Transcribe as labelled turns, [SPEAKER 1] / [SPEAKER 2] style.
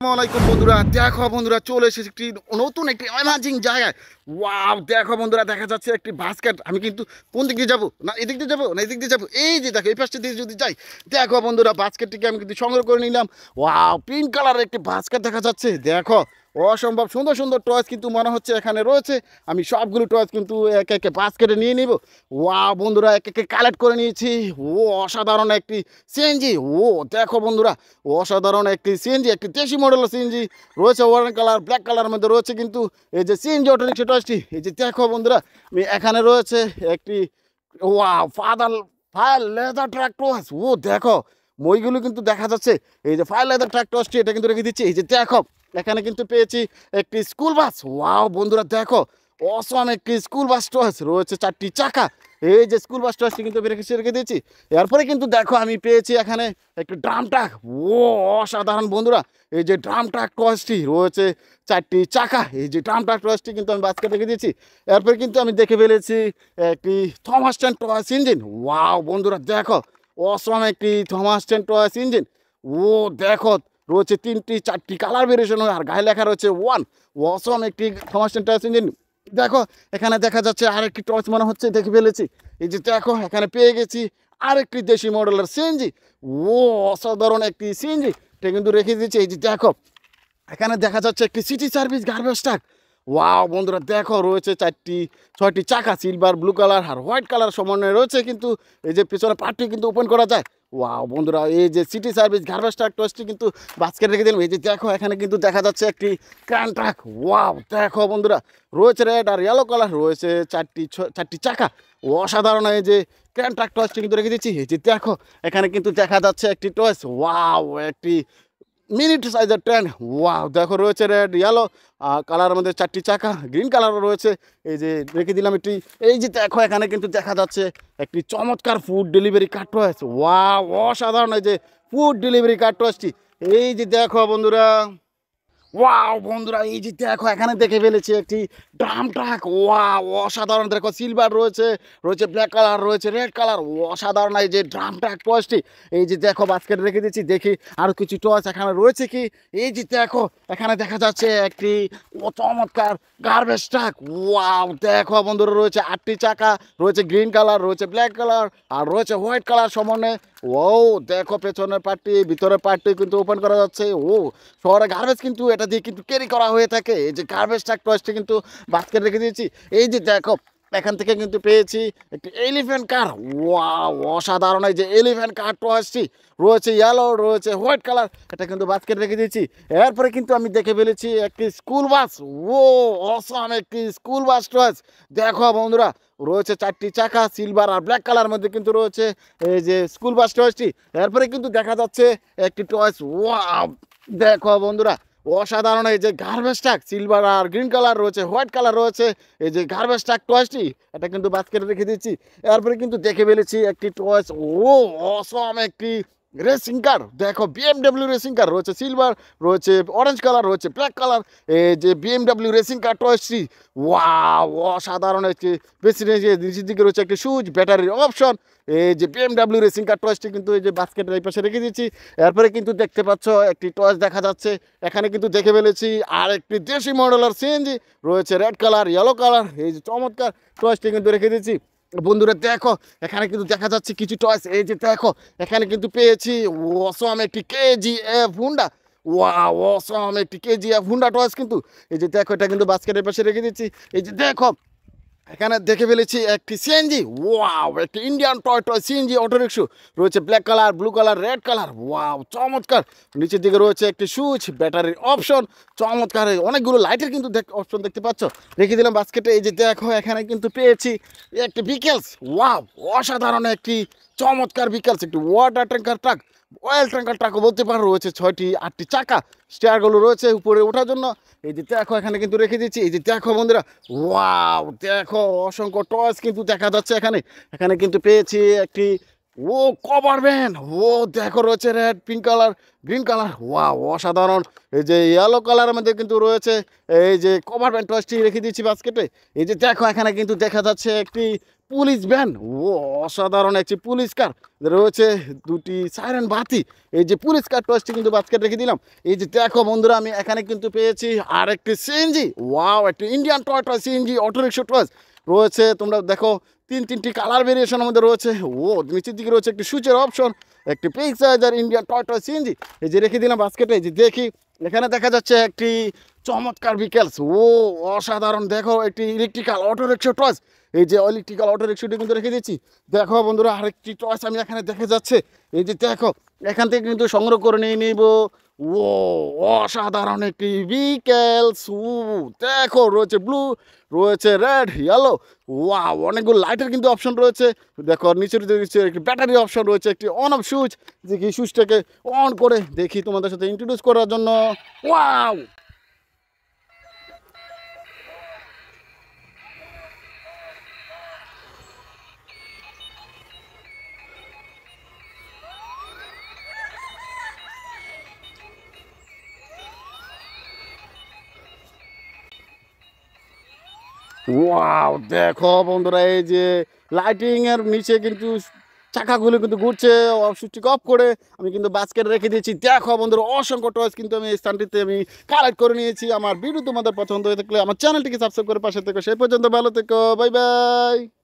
[SPEAKER 1] আসসালামাইকুম বন্ধুরা, দেখো বন্ধুরা চলে এসেছে একটি নতুন একটি অ্যামাজিং জায়গায়। ওয়াও, দেখো বন্ধুরা দেখা যাচ্ছে একটি বাস্কেট। আমি কিন্তু কোন দিক দিয়ে যাবো, না এদিক দিয়ে যাবো না এদিক দিয়ে যাবো, এই যে দেখো এই পাশটা দিয়ে যদি যাই, দেখো বন্ধুরা বাস্কেটটিকে আমি কিন্তু সংগ্রহ করে নিলাম। ওয়াও, পিঙ্ক কালারের একটি বাস্কেট দেখা যাচ্ছে। দেখো অসম্ভব সুন্দর সুন্দর টয়েস কিন্তু মনে হচ্ছে এখানে রয়েছে। আমি সবগুলো টয়েস কিন্তু একে একে বাস্কেটে নিয়ে নিব। ওয়াও বন্ধুরা, একে একে কালেক্ট করে নিয়েছি। ও অসাধারণ একটি সিএনজি। ও দেখো বন্ধুরা, অসাধারণ একটি সিএনজি, একটি দেশি মডেলের সিএনজি রয়েছে। অরেঞ্জ কালার, ব্ল্যাক কালারের মধ্যে রয়েছে কিন্তু এই যে সিএনজি অটোরিক্সা টয়েসটি। এই যে দেখো বন্ধুরা, এখানে রয়েছে একটি wow fire ladder truck toys. ও দেখো মইগুলো কিন্তু দেখা যাচ্ছে। এই যে ফায়ার লেদার ট্রাক টয়েসটি, এটা কিন্তু রেখে দিচ্ছি। এই যে দেখো এখানে কিন্তু পেয়েছি একটি স্কুল বাস। ওয়াও বন্ধুরা দেখো, অসম একটি স্কুল বাস টয়েস রয়েছে, 4টি চাকা। এই যে স্কুল বাস টয়েসটি কিন্তু রেখে দিয়েছি। এরপরে কিন্তু দেখো আমি পেয়েছি এখানে একটি ড্রাম ট্রাক। ও অসাধারণ বন্ধুরা, এই যে ড্রাম ট্রাক টয়েসটি রয়েছে, 4টি চাকা। এই যে ড্রাম ট্রাক টয়েসটি কিন্তু আমি বাস্কেটে রেখে দিয়েছি। এরপরে কিন্তু আমি দেখে ফেলেছি একটি Thomas ten toys engine. Wow বন্ধুরা দেখো, অসম একটি থমাস টেন টয়েস ইঞ্জিন। ও দেখো রয়েছে 3টি 4টি কালার ভেরিয়েশন, আর গায়ে লেখা রয়েছে 1। অসম একটি থমাস টেন টয়েস ইঞ্জিন। দেখো এখানে দেখা যাচ্ছে আরেকটি টর্চ মনে হচ্ছে, দেখে ফেলেছি। এই যে দেখো এখানে পেয়ে গেছি আরেকটি দেশি মডেলের সিএনজি। ও অসাধারণ একটি সিএনজি, এটা কিন্তু রেখে দিয়েছি। এই যে দেখো এখানে দেখা যাচ্ছে একটি city service garbage truck. Wow বন্ধুরা দেখো রয়েছে 6টি চাকা, সিলভার, ব্লু কালার আর হোয়াইট কালার সমন্বয়ে রয়েছে কিন্তু এই যে পেছনে পার্টটি কিন্তু ওপেন করা যায়। ওয়াও বন্ধুরা, এই যে সিটি সার্ভিস গার্বেজ ট্রাক টসটি কিন্তু বাস্কেট রেখে দিলাম। এই যে দেখো এখানে কিন্তু দেখা যাচ্ছে একটি ক্রান ট্রাক। ওয়াও দেখো বন্ধুরা, রয়েছে রেড আর ইয়েলো কালার, রয়েছে 4টি চাকা। অসাধারণ এই যে ক্রান ট্রাক টসটি কিন্তু রেখে দিচ্ছি। এই যে দেখো এখানে কিন্তু দেখা যাচ্ছে একটি টয়েস। ওয়াও, একটি মিনিট সাইজের ট্রেন। ওয়াও দেখো রয়েছে রেড ইয়েলো কালারের মধ্যে 4টি চাকা, গ্রিন কালারও রয়েছে। এই যে রেখে দিলাম একটি। এই যে দেখো এখানে কিন্তু দেখা যাচ্ছে একটি চমৎকার ফুড ডেলিভারি কার্ড রয়েছে। ওয়াও অসাধারণ এই যে ফুড ডেলিভারি কার্ড রয়েছে। এই যে দেখো বন্ধুরা, ওয়াও বন্ধুরা, এই যে দেখো এখানে দেখে ফেলেছি একটি ড্রাম ট্রাক। ওয়াও অসাধারণ, দেখো সিলভার রয়েছে, রয়েছে ব্ল্যাক কালার, রয়েছে রেড কালার। অসাধারণ এই যে ড্রাম ট্রাক টয়েসটি। এই যে দেখো বাস্কেটে রেখে দিচ্ছি, দেখি আরও কিছু টয়েস এখানে রয়েছে কি। এই যে দেখো এখানে দেখা যাচ্ছে একটি চমৎকার গার্বেজ ট্রাক। ওয়াও দেখো বন্ধুরা, রয়েছে 8টি চাকা, রয়েছে গ্রিন কালার, রয়েছে ব্ল্যাক কালার আর রয়েছে হোয়াইট কালার সমন্বয়ে। ও দেখো পেছনের পার্টটি, ভিতরের পার্টটি কিন্তু ওপেন করা যাচ্ছে। ও শহরে গার্বেজ কিন্তু এটা দিয়ে কিন্তু ক্যারি করা হয়ে থাকে। এই যে গার্বেজ ট্রাক টয়েসটি কিন্তু বাস্কেট রেখে দিয়েছি। এই যে দেখো এখান থেকে কিন্তু পেয়েছি একটি এলিফ্যান্ট কার। ওয়াও অসাধারণ এই যে এলিফ্যান্ট কার টয়েসটি, রয়েছে ইয়েলো, রয়েছে হোয়াইট কালার, এটা কিন্তু বাস্কেট রেখে দিয়েছি। এরপরে কিন্তু আমি দেখে ফেলেছি একটি স্কুল বাস। ও অসাম একটি স্কুল বাস টয়েস। দেখো বন্ধুরা, রয়েছে 4টি চাকা, সিলভার আর ব্ল্যাক কালার মধ্যে কিন্তু রয়েছে এই যে স্কুল বাস টয়েসটি। এরপরে কিন্তু দেখা যাচ্ছে একটি টয়েস। ওয়াও দেখো বন্ধুরা, অসাধারণ এই যে গার্বেজ ট্রাক, সিলভার আর গ্রিন কালার রয়েছে, হোয়াইট কালার রয়েছে। এই যে গার্বেজ ট্রাক টয়েসটি, এটা কিন্তু বাস্কেটে রেখে দিচ্ছি। এরপরে কিন্তু দেখে ফেলেছি একটি টয়েস। ও অসম একটি রেসিং কার। দেখো বিএমডব্লিউ রেসিং কার, রয়েছে সিলভার, রয়েছে অরেঞ্জ কালার, রয়েছে ব্ল্যাক কালার। এই যে বিএমডব্লিউ রেসিং কার টয়েসটি। ওয়াও অসাধারণ একটি বেশি নিচের দিকে রয়েছে একটি সুইচ, ব্যাটারির অপশন। এই যে বিএমডব্লিউ রেসিং কার টয়েসটি কিন্তু এই যে বাস্কেটের এই পাশে রেখে দিচ্ছি। এরপরে কিন্তু দেখতে পাচ্ছ একটি টয়েস দেখা যাচ্ছে। এখানে কিন্তু দেখে ফেলেছি আর একটি দেশি মডেলের সিএনজি, রয়েছে রেড কালার, ইয়েলো কালার। এই যে চমৎকার টয়েসটি কিন্তু রেখে দিচ্ছি। বন্ধুরা দেখো এখানে কিন্তু দেখা যাচ্ছে কিছু টয়েস। এই যে দেখো এখানে কিন্তু পেয়েছি অসম একটি কেজিএফ হুন্ডা। ওয়াও অসম একটি কেজিএফ হুন্ডা টয়েস কিন্তু। এই যে দেখো এটা কিন্তু বাস্কেটের পাশে রেখে দিচ্ছি। এই যে দেখো এখানে দেখে ফেলেছি একটি সিএনজি। ওয়াও একটি Indian toy toy CNG autorickshaw, রয়েছে black colour, blue colour, red colour. Wow চমৎকার, নিচের দিকে রয়েছে একটি সুইচ, ব্যাটারির অপশন। চমৎকার অনেকগুলো লাইটের কিন্তু অপশন দেখতে পাচ্ছ, রেখে দিলাম বাস্কেটে। এই যে দেখো এখানে কিন্তু পেয়েছি একটি ভিকেলস। ওয়াও অসাধারণ একটি চমৎকার ভিকেলস, একটি water tanker truck, oil tanker ট্রাকও বলতে পারো। রয়েছে 6টি 8টি চাকা, স্টেয়ারগুলো রয়েছে উপরে ওঠার জন্য। এই যে দেখো এখানে কিন্তু রেখে দিচ্ছি। এই যে দেখো বন্ধুরা, ওয়াও দেখো অসংখ্য টয়েস কিন্তু দেখা যাচ্ছে এখানে। এখানে কিন্তু পেয়েছি একটি ও কভার ভ্যান। ও দেখো রয়েছে red, pink colour, green colour. Wow অসাধারণ এই যে ইয়েলো কালারের মধ্যে কিন্তু রয়েছে এই যে কভার ভ্যান টয়েসটি রেখে দিচ্ছি বাস্কেটে। এই যে দেখো এখানে কিন্তু দেখা যাচ্ছে একটি পুলিশ ভ্যান, ও অসাধারণ একটি পুলিশ কার রয়েছে, দুটি সাইরেন বাতি। এই যে পুলিশ কার টয়েসটি কিন্তু বাস্কেট রেখে দিলাম। এই যে দেখো বন্ধুরা, আমি এখানে কিন্তু পেয়েছি আর একটি সিএনজি, ওয়াও, একটি Indian Toyota CNG auto rickshaw toys রয়েছে। তোমরা দেখো তিনটি কালার ভেরিয়েশনের মধ্যে রয়েছে। ও নিচের দিকে রয়েছে একটি সুইচের অপশন, একটি পিক সাইজার ইন্ডিয়ান টয়টা সিএনজি। এই যে রেখে দিলাম বাস্কেটে। এই যে দেখি এখানে দেখা যাচ্ছে একটি চমৎকার বিকেলস, ও অসাধারণ। দেখো একটি ইলেকট্রিক্যাল অটোরিক্সা টয়েস, এই যে ইলেকট্রিক্যাল অটোরিক্সাটি কিন্তু রেখে দিচ্ছি। দেখো বন্ধুরা, আরেকটি টয়েস আমি এখানে দেখা যাচ্ছে। এই যে দেখো এখান থেকে কিন্তু সংগ্রহ করে নিয়ে নিব। ও অসাধারণ একটি বিকেলস, ও দেখো রয়েছে ব্লু, রয়েছে রেড, ইয়েলো, ওয়াও, অনেকগুলো লাইটের কিন্তু অপশন রয়েছে। দেখো নিচের দিকে একটি ব্যাটারি অপশন রয়েছে, একটি অন অফ সুইচ। দেখি সুইচটাকে অন করে দেখি তোমাদের সাথে ইন্ট্রোডিউস করার জন্য। ওয়াও, ওয়াও, দেখো বন্ধুরা, এই যে লাইটিং এর নিচে কিন্তু চাকাগুলো কিন্তু ঘুরছে। সুইচটি অফ করে আমি কিন্তু বাস্কেট রেখে দিয়েছি। দেখো বন্ধুরা, অসংখ্য টয়েস কিন্তু আমি এই স্থানটিতে আমি কালেক্ট করে নিয়েছি। আমার ভিডিও তোমাদের পছন্দ হয়ে থাকলে আমার চ্যানেলটিকে সাবস্ক্রাইব করে পাশে থেকো। সেই পর্যন্ত ভালো থেকো, বাই বাই।